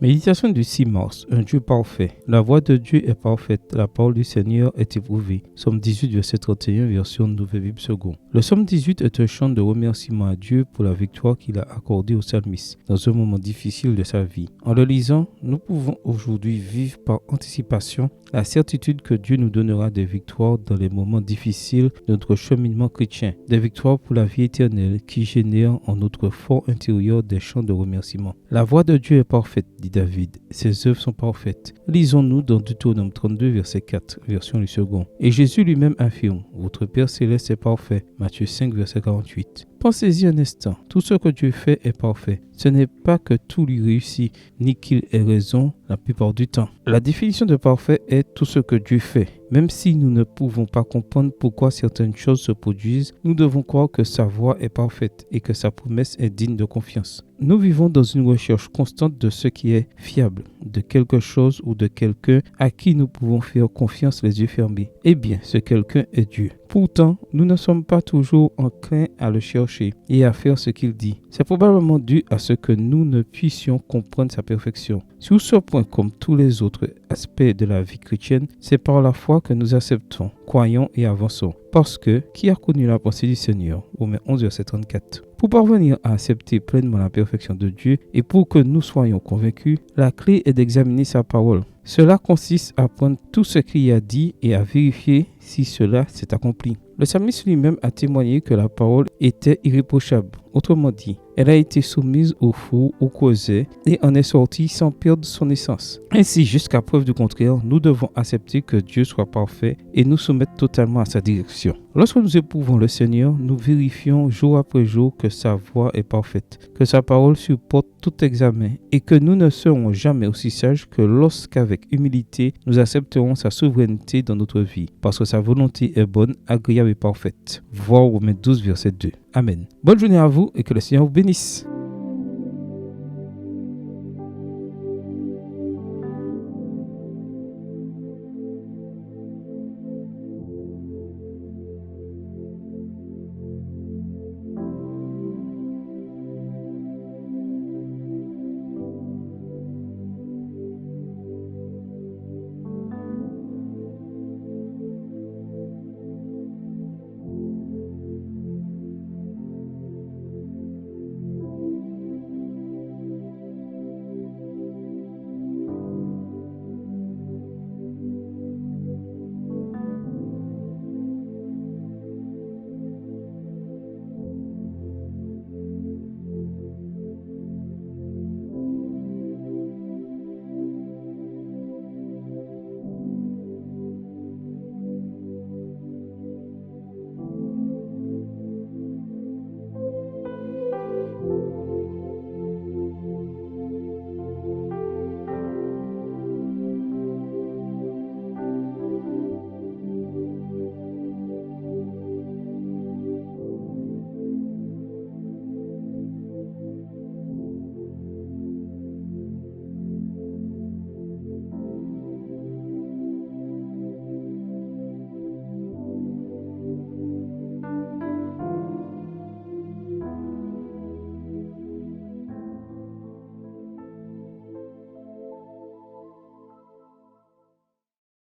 Méditation du 6 mars. Un Dieu parfait. La voix de Dieu est parfaite. La parole du Seigneur est éprouvée. Psaume 18, verset 31, version Nouvelle Bible Seconde. Le psaume 18 est un chant de remerciement à Dieu pour la victoire qu'il a accordée au psalmiste dans un moment difficile de sa vie. En le lisant, nous pouvons aujourd'hui vivre par anticipation la certitude que Dieu nous donnera des victoires dans les moments difficiles de notre cheminement chrétien, des victoires pour la vie éternelle qui génèrent en notre fort intérieur des chants de remerciement. La voix de Dieu est parfaite, dit David. Ses œuvres sont parfaites. Lisons-nous dans Deutéronome 32, verset 4, version du second. Et Jésus lui-même affirme, votre Père céleste est parfait. Matthieu 5, verset 48. Pensez-y un instant, tout ce que Dieu fait est parfait. Ce n'est pas que tout lui réussit, ni qu'il ait raison la plupart du temps. La définition de parfait est tout ce que Dieu fait. Même si nous ne pouvons pas comprendre pourquoi certaines choses se produisent, nous devons croire que sa voie est parfaite et que sa promesse est digne de confiance. Nous vivons dans une recherche constante de ce qui est fiable, de quelque chose ou de quelqu'un à qui nous pouvons faire confiance les yeux fermés. Eh bien, ce quelqu'un est Dieu. Pourtant, nous ne sommes pas toujours enclins à le chercher et à faire ce qu'il dit. C'est probablement dû à ce que nous ne puissions comprendre sa perfection. Sur ce point, comme tous les autres aspects de la vie chrétienne, c'est par la foi que nous acceptons, croyons et avançons. Parce que, qui a connu la pensée du Seigneur? Romains 11, verset 34. Pour parvenir à accepter pleinement la perfection de Dieu et pour que nous soyons convaincus, la clé est d'examiner sa parole. Cela consiste à prendre tout ce qu'il a dit et à vérifier si cela s'est accompli. Le psalmiste lui-même a témoigné que la parole était irréprochable. Autrement dit, elle a été soumise au four, au creuset et en est sortie sans perdre son essence. Ainsi, jusqu'à preuve du contraire, nous devons accepter que Dieu soit parfait et nous soumettre totalement à sa direction. Lorsque nous éprouvons le Seigneur, nous vérifions jour après jour que sa voix est parfaite, que sa parole supporte tout examen et que nous ne serons jamais aussi sages que lorsqu'avec humilité, nous accepterons sa souveraineté dans notre vie, parce que sa volonté est bonne, agréable et parfaite. Voir Romains 12, verset 2. Amen. Bonne journée à vous et que le Seigneur vous bénisse.